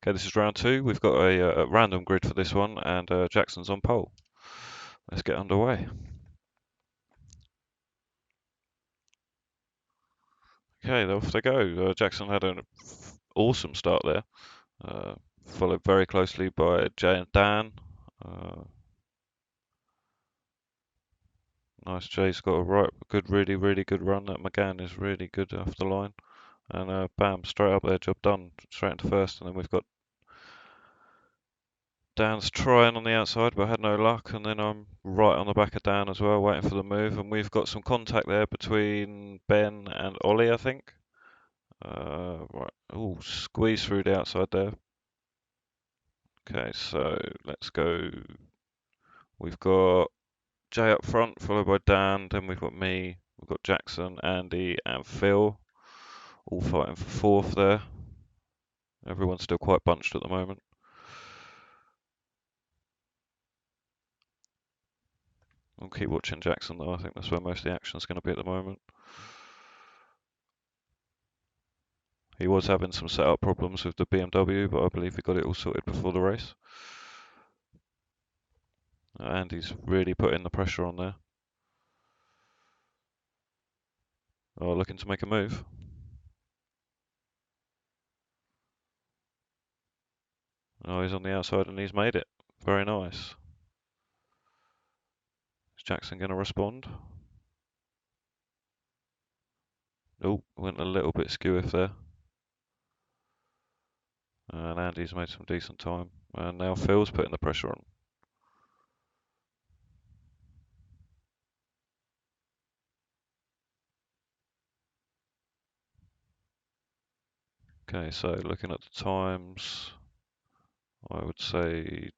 Okay, this is round two. We've got a random grid for this one, and Jackson's on pole. Let's get underway. Okay, off they go. Jackson had an awesome start there, followed very closely by Jay and Dan. Uh, nice, Jay's got a good, really good run. That McGann is really good off the line, and bam, straight up there, job done, straight into first. And then we've got Dan's trying on the outside, but had no luck. And then I'm right on the back of Dan as well, waiting for the move. And we've got some contact there between Ben and Ollie, I think. Right. Oh, squeeze through the outside there. Okay, so let's go. We've got Jay up front, followed by Dan. Then we've got me. We've got Jackson, Andy, and Phil, all fighting for fourth there. Everyone's still quite bunched at the moment. I'll keep watching Jackson though. I think that's where most of the action is going to be at the moment. He was having some setup problems with the BMW, but I believe he got it all sorted before the race. Andy's really putting the pressure on there. Oh, looking to make a move. Oh, he's on the outside and he's made it. Very nice. Is Jackson going to respond? Oh, went a little bit skew there. And Andy's made some decent time. And now Phil's putting the pressure on. Okay, so looking at the times, I would say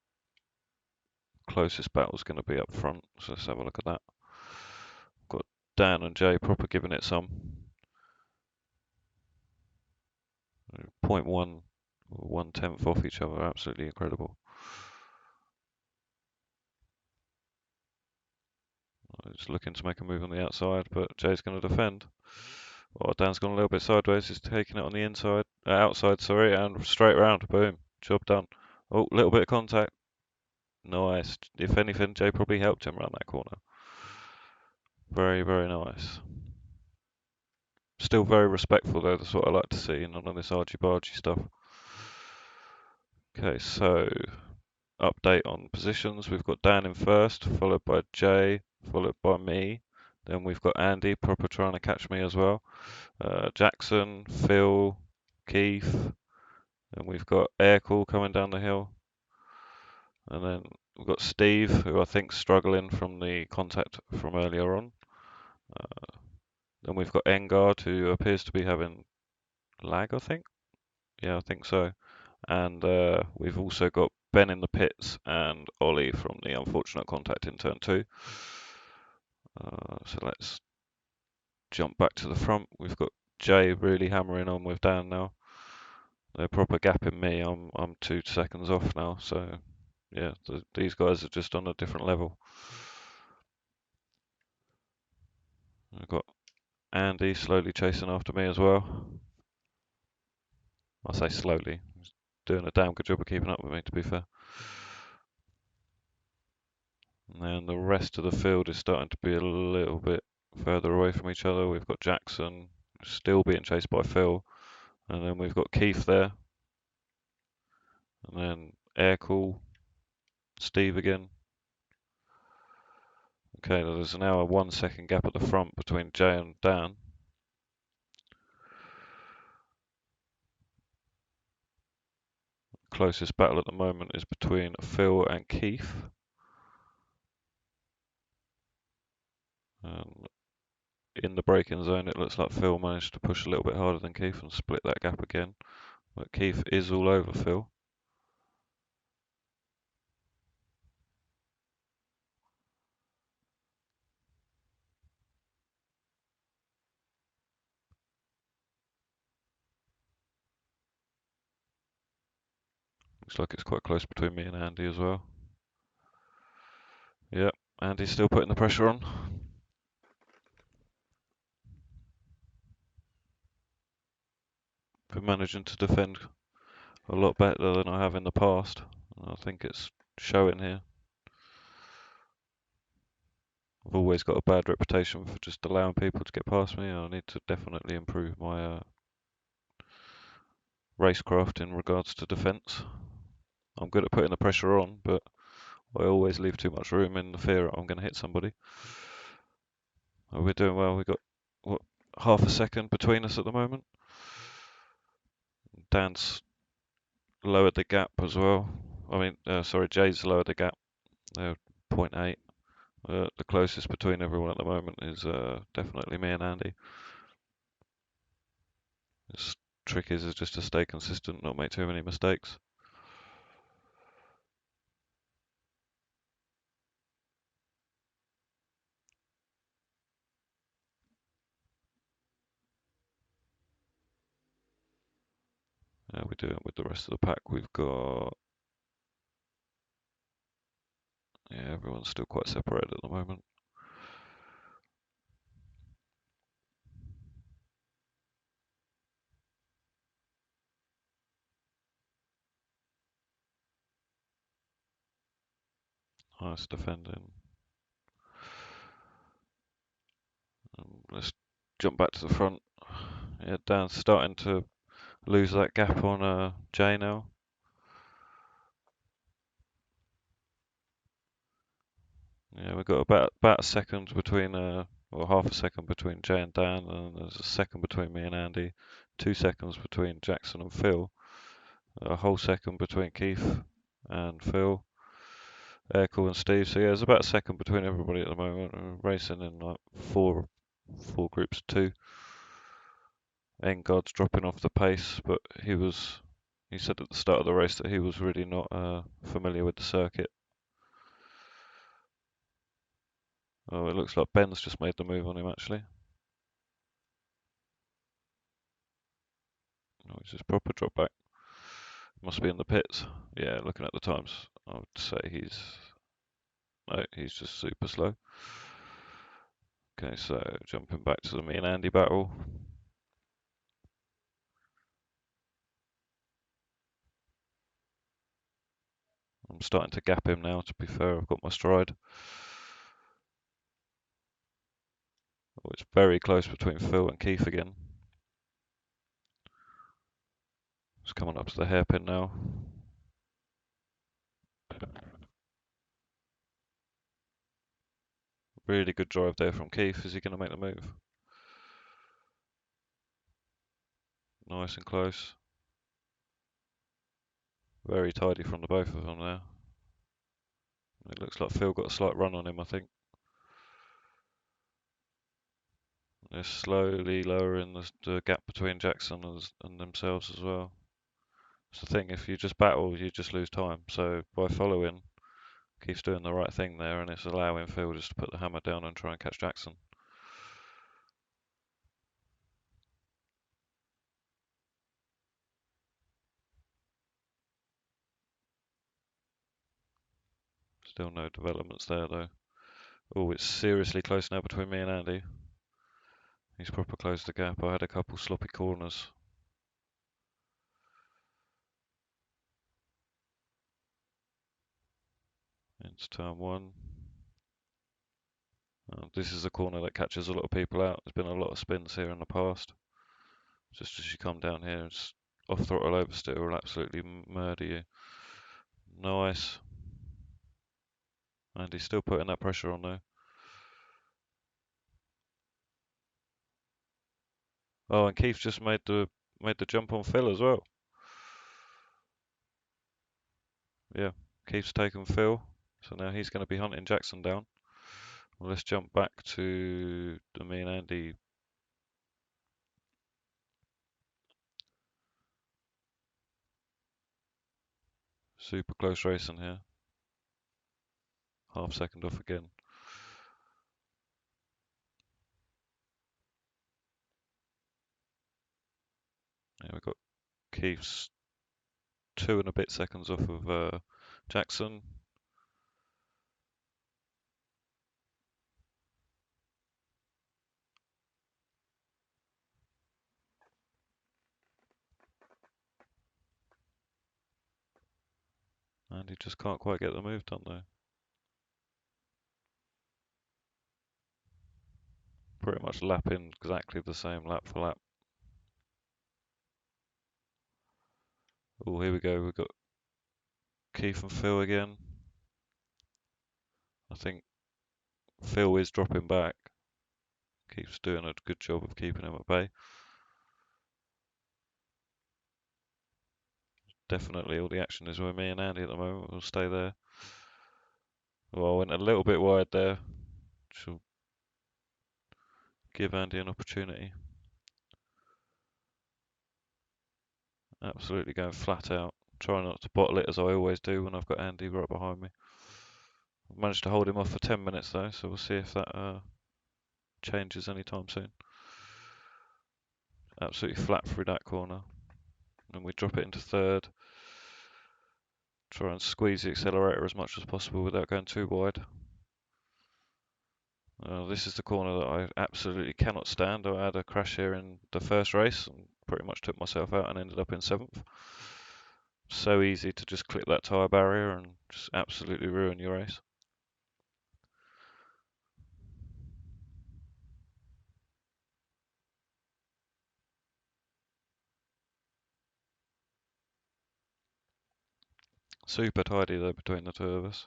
closest battle's going to be up front. So let's have a look at that. Got Dan and Jay proper giving it some. 0.1, 1/10 off each other, absolutely incredible. Just looking to make a move on the outside, but Jay's going to defend. Oh, Dan's gone a little bit sideways. He's taking it on the inside, outside, sorry, and straight round. Boom, job done. Oh, little bit of contact. Nice. If anything, Jay probably helped him around that corner. Very nice. Still very respectful though. That's what I like to see. None of this argy-bargy stuff. Okay, so update on positions. We've got Dan in first, followed by Jay, followed by me. Then we've got Andy, proper trying to catch me as well. Jackson, Phil, Keith. And we've got Aircall coming down the hill. And then we've got Steve, who I think's struggling from the contact from earlier on. Then we've got Engard, who appears to be having lag, I think. Yeah, I think so. And we've also got Ben in the pits and Ollie from the unfortunate contact in turn two. So let's jump back to the front. We've got Jay really hammering on with Dan now. They're proper gapping me. I'm 2 seconds off now. So yeah, these guys are just on a different level. I've got Andy slowly chasing after me as well. I say slowly. He's doing a damn good job of keeping up with me, to be fair. And then the rest of the field is starting to be a little bit further away from each other. We've got Jackson still being chased by Phil. And then we've got Keith there. And then Aircall, Steve again. Okay, there's now a 1 second gap at the front between Jay and Dan. Closest battle at the moment is between Phil and Keith. And in the braking zone, it looks like Phil managed to push a little bit harder than Keith and split that gap again. But Keith is all over Phil. Looks like it's quite close between me and Andy as well. Yep, Andy's still putting the pressure on. Been managing to defend a lot better than I have in the past. I think it's showing here. I've always got a bad reputation for just allowing people to get past me. I need to definitely improve my racecraft in regards to defence. I'm good at putting the pressure on, but I always leave too much room in the fear that I'm going to hit somebody. We're doing well. We've got, what, half a second between us at the moment. Dan's lowered the gap as well. I mean, sorry, Jay's lowered the gap. They're 0.8. The closest between everyone at the moment is definitely me and Andy. The trick is just to stay consistent, not make too many mistakes. How we doing with the rest of the pack? We've got, yeah, everyone's still quite separated at the moment. Nice defending. Let's jump back to the front. Yeah, Dan's starting to lose that gap on Jay now. Yeah, we've got about a second between, or half a second between Jay and Dan, and there's a second between me and Andy, 2 seconds between Jackson and Phil, a whole second between Keith and Phil, Aircool and Steve. So yeah, there's about a second between everybody at the moment. We're racing in like four groups of two. Engod's dropping off the pace, but he said at the start of the race that he was really not familiar with the circuit. Oh, it looks like Ben's just made the move on him actually. Oh, he's just proper drop back. Must be in the pits. Yeah, looking at the times, I would say he's just super slow. Okay, so jumping back to the me and Andy battle. I'm starting to gap him now, to be fair. I've got my stride. Oh, it's very close between Phil and Keith again. It's coming up to the hairpin now. Really good drive there from Keith. Is he going to make the move? Nice and close. Very tidy from the both of them there. It looks like Phil got a slight run on him, I think. They're slowly lowering the gap between Jackson and themselves as well. It's the thing, if you just battle, you just lose time. So by following, Keith's doing the right thing there, and it's allowing Phil just to put the hammer down and try and catch Jackson. Still no developments there though. Oh, it's seriously close now between me and Andy. He's proper closed the gap. I had a couple sloppy corners. Into turn one. This is a corner that catches a lot of people out. There's been a lot of spins here in the past. Just as you come down here, it's off throttle oversteer will absolutely murder you. Nice. And he's still putting that pressure on though. Oh, and Keith just made the jump on Phil as well. Yeah, Keith's taken Phil, so now he's going to be hunting Jackson down. Well, let's jump back to the me and Andy. Super close racing here. Half second off again. Yeah, we've got Keith's 2 and a bit seconds off of Jackson. And he just can't quite get the move done though. Pretty much lapping exactly the same lap for lap. Oh, here we go. We've got Keith and Phil again. I think Phil is dropping back. Keith's doing a good job of keeping him at bay. Definitely all the action is with me and Andy at the moment. We'll stay there. Well, I went a little bit wide there. She'll give Andy an opportunity. Absolutely going flat out. Trying not to bottle it as I always do when I've got Andy right behind me. I've managed to hold him off for 10 minutes though, so we'll see if that changes anytime soon. Absolutely flat through that corner. And we drop it into third. Try and squeeze the accelerator as much as possible without going too wide. This is the corner that I absolutely cannot stand. I had a crash here in the first race and pretty much took myself out and ended up in 7th. So easy to just clip that tyre barrier and just absolutely ruin your race. Super tidy though between the two of us,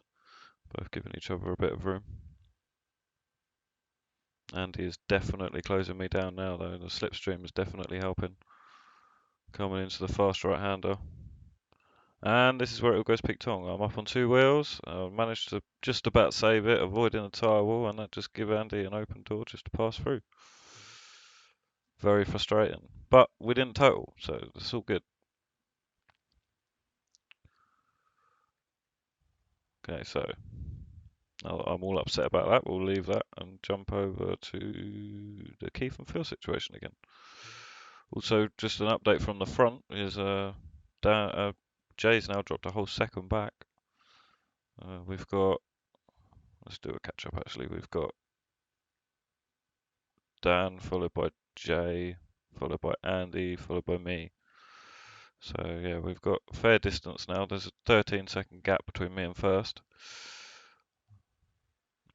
both giving each other a bit of room. Andy is definitely closing me down now though, the slipstream is definitely helping. Coming into the fast right-hander. And this is where it goes Pik Tong. I'm up on 2 wheels. I managed to just about save it, avoiding the tyre wall, and that just give Andy an open door just to pass through. Very frustrating. But we didn't total, so it's all good. Okay, so I'm all upset about that. We'll leave that and jump over to the Keith and Phil situation again. Also, just an update from the front is Jay's now dropped a whole second back. We've got, let's do a catch up actually. We've got Dan, followed by Jay, followed by Andy, followed by me. So yeah, we've got a fair distance now. There's a 13-second gap between me and first.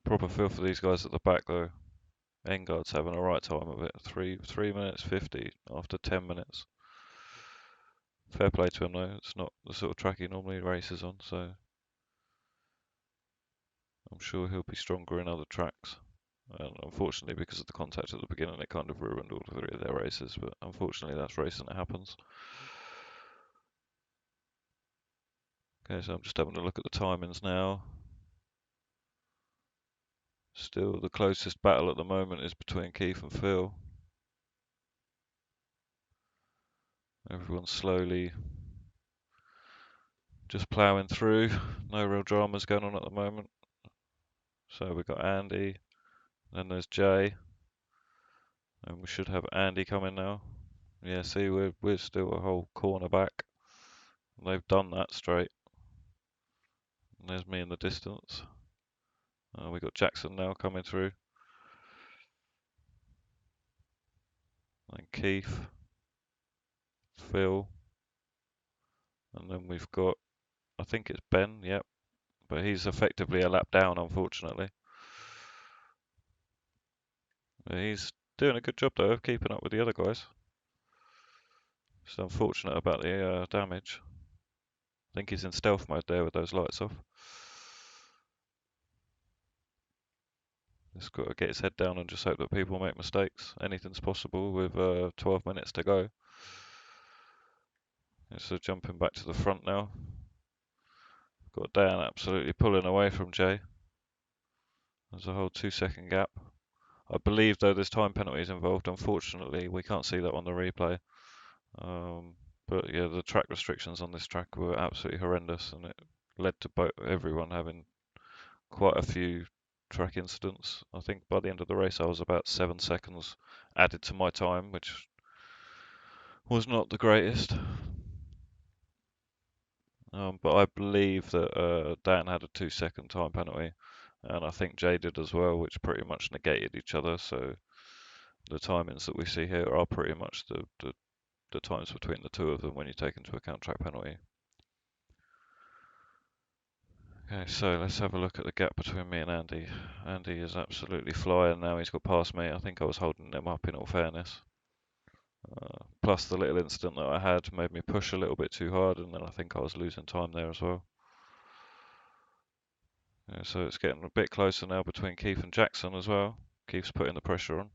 Proper feel for these guys at the back though. Engard's having a right time of it. 3 minutes 50 after 10 minutes. Fair play to him though. It's not the sort of track he normally races on, so I'm sure he'll be stronger in other tracks. And unfortunately, because of the contact at the beginning, it kind of ruined all 3 of their races. But unfortunately, that's racing. It happens. Okay, so I'm just having a look at the timings now. Still, the closest battle at the moment is between Keith and Phil. Everyone's slowly just ploughing through. No real dramas going on at the moment. So we've got Andy, then there's Jay, and we should have Andy coming now. Yeah, see, we're still a whole corner back. They've done that straight. And there's me in the distance. We've got Jackson now coming through. And Keith, Phil, and then we've got, I think it's Ben, yep. But he's effectively a lap down, unfortunately. He's doing a good job though of keeping up with the other guys. Just unfortunate about the damage. I think he's in stealth mode there with those lights off. Just got to get his head down and just hope that people make mistakes. Anything's possible with 12 minutes to go. So jumping back to the front now. Got Dan absolutely pulling away from Jay. There's a whole 2-second gap. I believe though there's time penalties involved. Unfortunately, we can't see that on the replay. But yeah, the track restrictions on this track were absolutely horrendous, and it led to everyone having quite a few track incidents. I think by the end of the race, I was about 7 seconds added to my time, which was not the greatest. But I believe that Dan had a 2-second time penalty, and I think Jay did as well, which pretty much negated each other. So the timings that we see here are pretty much the times between the two of them when you take into account track penalty. Okay, so let's have a look at the gap between me and Andy. Andy is absolutely flying now. He's got past me. I think I was holding him up in all fairness. Plus the little incident that I had made me push a little bit too hard, and then I think I was losing time there as well. Yeah, so it's getting a bit closer now between Keith and Jackson as well. Keith's putting the pressure on.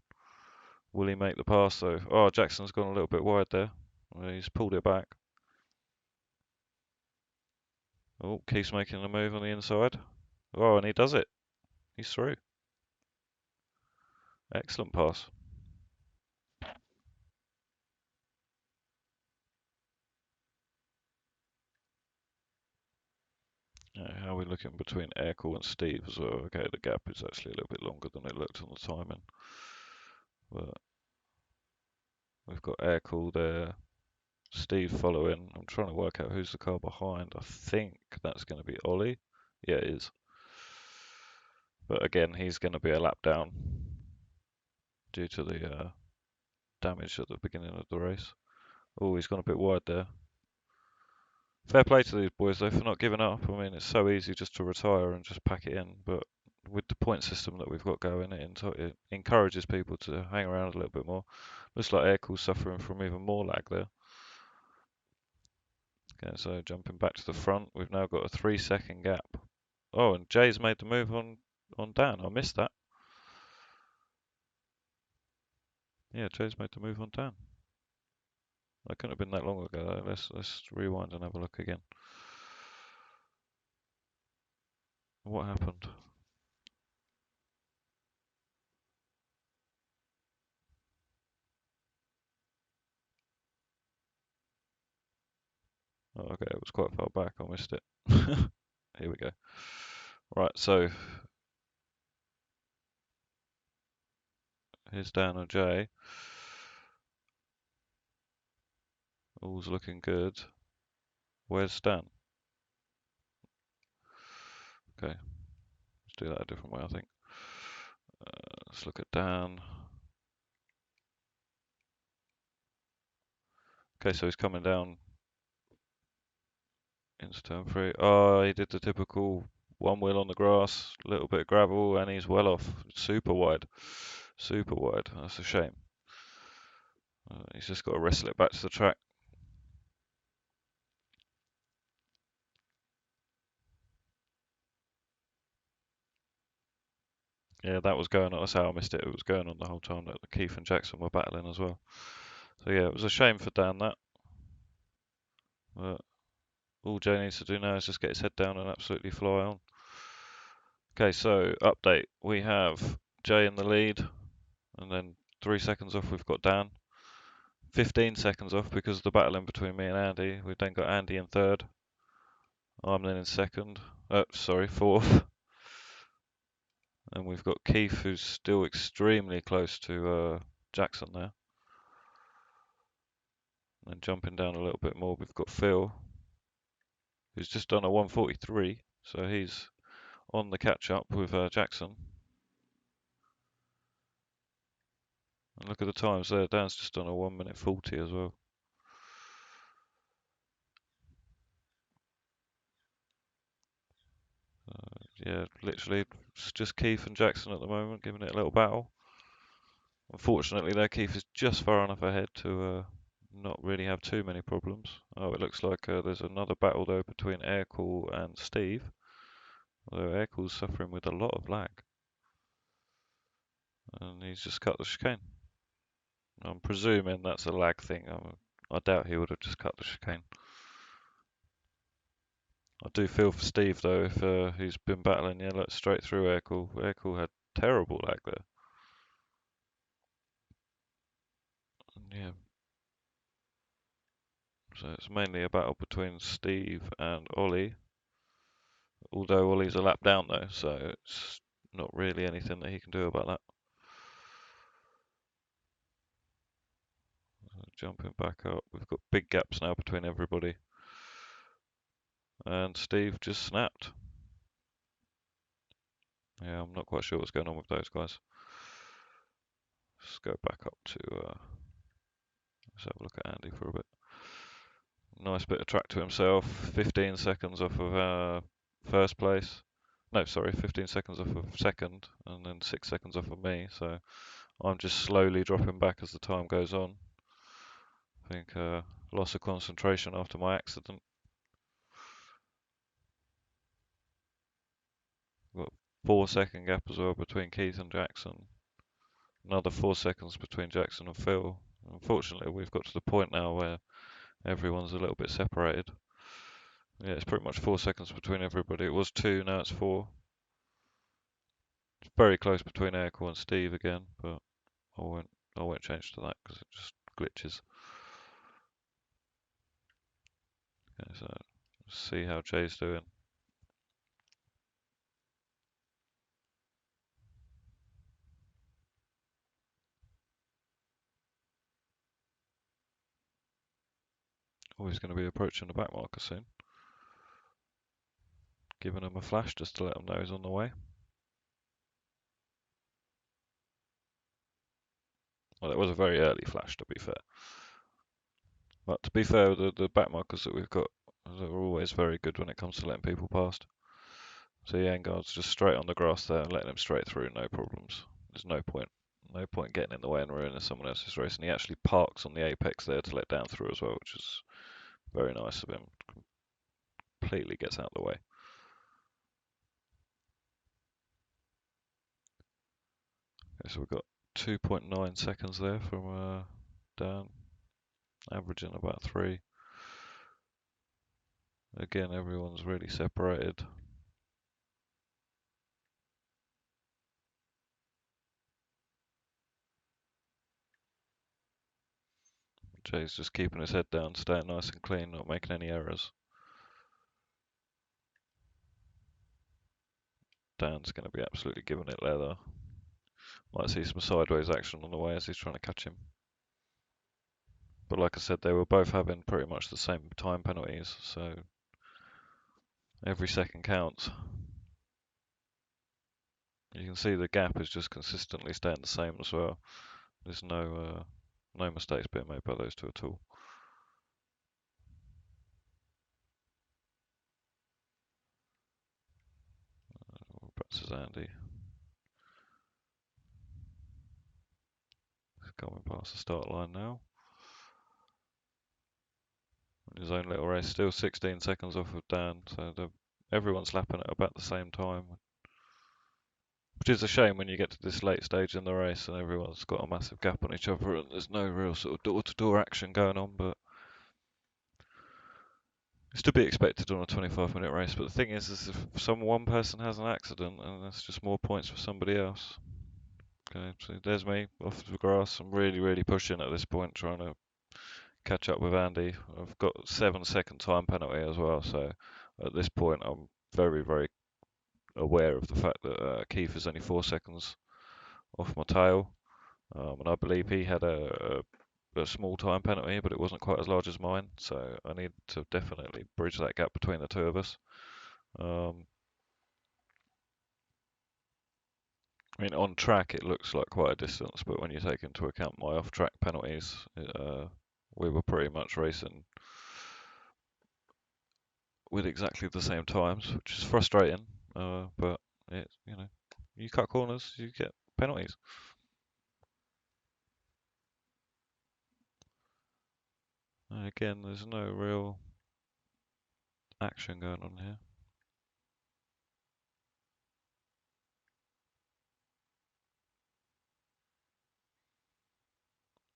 Will he make the pass though? Oh, Jackson's gone a little bit wide there. Well, he's pulled it back. Oh, Keith's making a move on the inside. Oh, and he does it. He's through. Excellent pass. How are we looking between Aircool and Steve as well? Okay, the gap is actually a little bit longer than it looked on the timing. But we've got Aircool there, Steve following. I'm trying to work out who's the car behind. I think that's going to be Ollie. Yeah, it is. But again, he's going to be a lap down due to the damage at the beginning of the race. Oh, he's gone a bit wide there. Fair play to these boys though for not giving up. I mean, it's so easy just to retire and just pack it in, but with the point system that we've got going, it encourages people to hang around a little bit more. Looks like Aircool's suffering from even more lag there. Okay, so jumping back to the front, we've now got a 3-second gap. Oh, and Jay's made the move on Dan. I missed that. Yeah, Jay's made the move on Dan. That couldn't have been that long ago though. Let's rewind and have a look again. What happened? Oh, okay, it was quite far back. I missed it. Here we go. Right, so here's Dan and Jay. All's looking good. Where's Stan? Okay, let's do that a different way, I think. Let's look at Dan. Okay, so he's coming down into turn 3. Oh, he did the typical one wheel on the grass, a little bit of gravel, and he's well off. Super wide. Super wide. That's a shame. He's just got to wrestle it back to the track. Yeah, that was going on. That's how I missed it. It was going on the whole time that Keith and Jackson were battling as well. So yeah, it was a shame for Dan that. But all Jay needs to do now is just get his head down and absolutely fly on. Okay, so update. We have Jay in the lead, and then 3 seconds off we've got Dan. 15 seconds off because of the battle in between me and Andy. We've then got Andy in third. I'm then in second. Sorry, fourth. And we've got Keith, who's still extremely close to Jackson there. And then jumping down a little bit more, we've got Phil, who's just done a 1:43, so he's on the catch up with Jackson. And look at the times there. Dan's just done a 1:40 as well. Yeah, literally, it's just Keith and Jackson at the moment, giving it a little battle. Unfortunately, there, Keith is just far enough ahead to not really have too many problems. Oh, it looks like there's another battle though between Aircool and Steve. Although Aircool's suffering with a lot of lag, and he's just cut the chicane. I'm presuming that's a lag thing. I doubt he would have just cut the chicane. I do feel for Steve though, if he's been battling, yeah, like straight through Aircool. Aircool had terrible lag there. And yeah, so it's mainly a battle between Steve and Ollie. Although Ollie's a lap down though, so it's not really anything that he can do about that. Jumping back up, we've got big gaps now between everybody. And Steve just snapped. Yeah, I'm not quite sure what's going on with those guys. Let's go back up to, let's have a look at Andy for a bit. Nice bit of track to himself, 15 seconds off of first place. No, sorry, 15 seconds off of second, and then 6 seconds off of me. So I'm just slowly dropping back as the time goes on. I think loss of concentration after my accident. Got 4 second gap as well between Keith and Jackson. Another 4 seconds between Jackson and Phil. Unfortunately, we've got to the point now where everyone's a little bit separated. Yeah, it's pretty much 4 seconds between everybody. It was 2, now it's 4. It's very close between Aircore and Steve again, but I won't change to that because it just glitches. Okay, so let's see how Jay's doing. Oh, he's going to be approaching the back marker soon. Giving him a flash just to let him know he's on the way. Well, it was a very early flash, to be fair. But to be fair, the back markers that we've got are always very good when it comes to letting people past. So Yanguard's just straight on the grass there and letting him straight through, no problems. There's no point getting in the way and ruining someone else's race. And he actually parks on the apex there to let Dan through as well, which is very nice of him. Completely gets out of the way. Okay, so we've got 2.9 seconds there from Dan, averaging about 3. Again, everyone's really separated. Jay's just keeping his head down, staying nice and clean, not making any errors. Dan's going to be absolutely giving it leather. Might see some sideways action on the way as he's trying to catch him. But like I said, they were both having pretty much the same time penalties, so every second counts. You can see the gap is just consistently staying the same as well. There's no mistakes being made by those two at all. Perhaps is Andy. He's coming past the start line now. His own little race, still 16 seconds off of Dan, so everyone's lapping at about the same time. Which is a shame when you get to this late stage in the race and everyone's got a massive gap on each other and there's no real sort of door-to-door action going on, but it's to be expected on a 25-minute race. But the thing is if one person has an accident, and that's just more points for somebody else. Okay, so there's me off the grass. I'm really pushing at this point, trying to catch up with Andy. I've got 7 second time penalty as well, so at this point I'm very aware of the fact that Keith is only 4 seconds off my tail, and I believe he had a small time penalty, but it wasn't quite as large as mine, so I need to definitely bridge that gap between the two of us. I mean, on track it looks like quite a distance, but when you take into account my off-track penalties, we were pretty much racing with exactly the same times, which is frustrating. But you cut corners, you get penalties. And again, there's no real action going on here.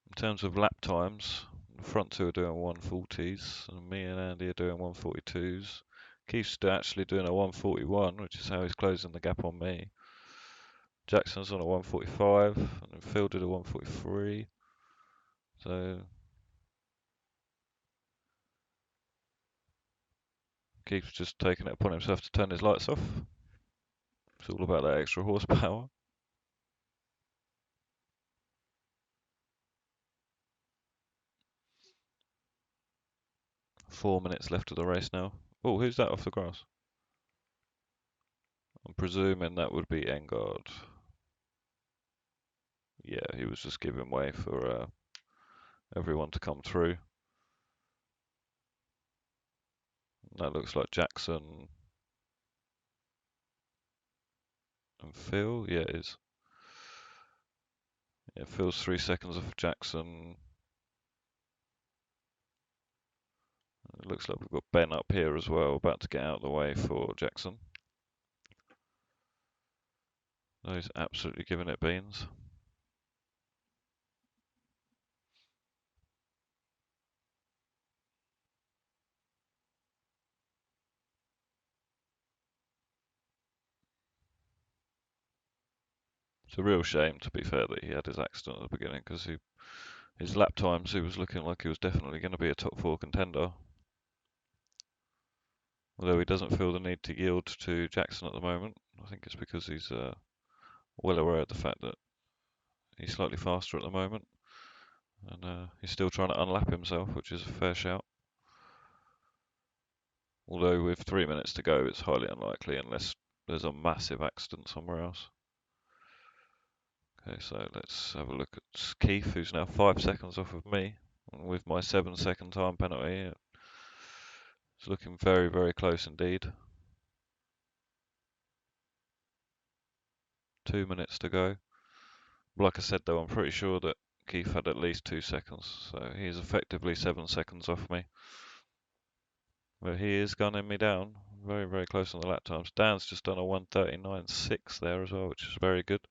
In terms of lap times, the front two are doing 140s, and me and Andy are doing 142s. Keith's actually doing a 141, which is how he's closing the gap on me. Jackson's on a 145, and Phil did a 143. So Keith's just taking it upon himself to turn his lights off. It's all about that extra horsepower. 4 minutes left of the race now. Oh, who's that off the grass? I'm presuming that would be Engard. Yeah, he was just giving way for everyone to come through. That looks like Jackson And Phil, yeah, it is. Yeah, Phil's 3 seconds off Jackson. It looks like we've got Ben up here as well, about to get out of the way for Jackson. Oh, he's absolutely giving it beans. It's a real shame, to be fair, that he had his accident at the beginning, because his lap times, he was looking like he was definitely going to be a top 4 contender. Although he doesn't feel the need to yield to Jackson at the moment. I think it's because he's well aware of the fact that he's slightly faster at the moment. And he's still trying to unlap himself, which is a fair shout. Although with 3 minutes to go, it's highly unlikely unless there's a massive accident somewhere else. Okay, so let's have a look at Keith, who's now 5 seconds off of me. And with my 7-second time penalty, it's looking very, very close indeed. 2 minutes to go. Like I said, though, I'm pretty sure that Keith had at least 2 seconds, so he's effectively 7 seconds off me. But he is gunning me down, very, very close on the lap times. Dan's just done a 1:39.6 there as well, which is very good.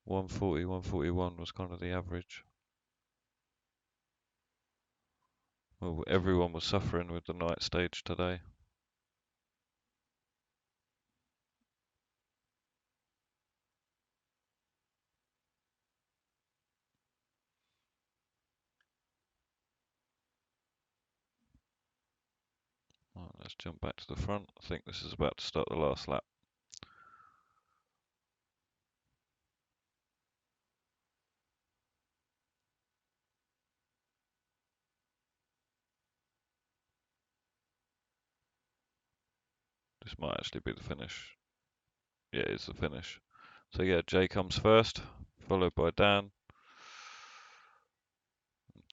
1:40, 1:41 was kind of the average. Well, everyone was suffering with the night stage today. Right, let's jump back to the front. I think this is about to start the last lap. This might actually be the finish. Yeah, it's the finish. So yeah, Jay comes first, followed by Dan.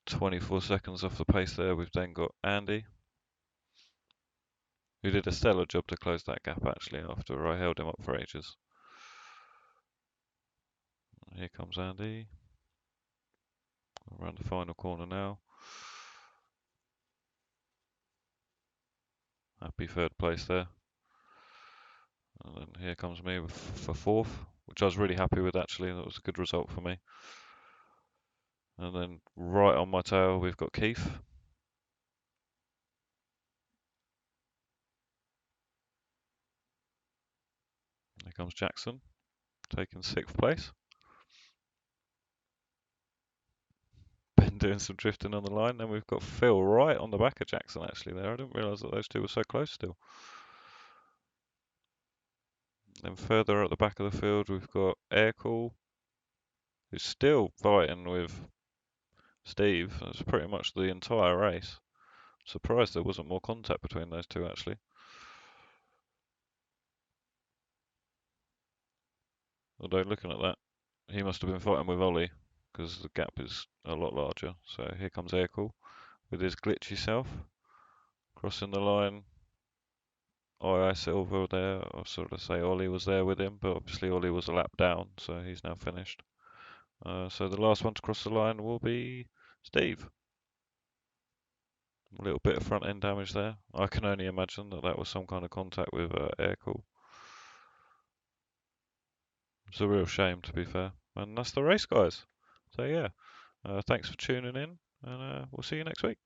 24 seconds off the pace there. We've then got Andy, who did a stellar job to close that gap actually after I held him up for ages. Here comes Andy. Around the final corner now. Happy third place there. And then here comes me for fourth, which I was really happy with actually. That was a good result for me. And then right on my tail, we've got Keith. Here comes Jackson, taking 6th place. Ben doing some drifting on the line. Then we've got Phil right on the back of Jackson actually there. I didn't realise that those two were so close still. Then further at the back of the field, we've got Aircool, who's still fighting with Steve. That's pretty much the entire race. Surprised there wasn't more contact between those two actually. Although looking at that, he must have been fighting with Ollie because the gap is a lot larger. So here comes Aircool with his glitchy self, crossing the line. I Silver there, or sort of say Ollie was there with him, but obviously Ollie was a lap down, so he's now finished. So the last one to cross the line will be Steve. A little bit of front end damage there. I can only imagine that that was some kind of contact with Aircool. It's a real shame, to be fair. And that's the race, guys. So yeah, thanks for tuning in, and we'll see you next week.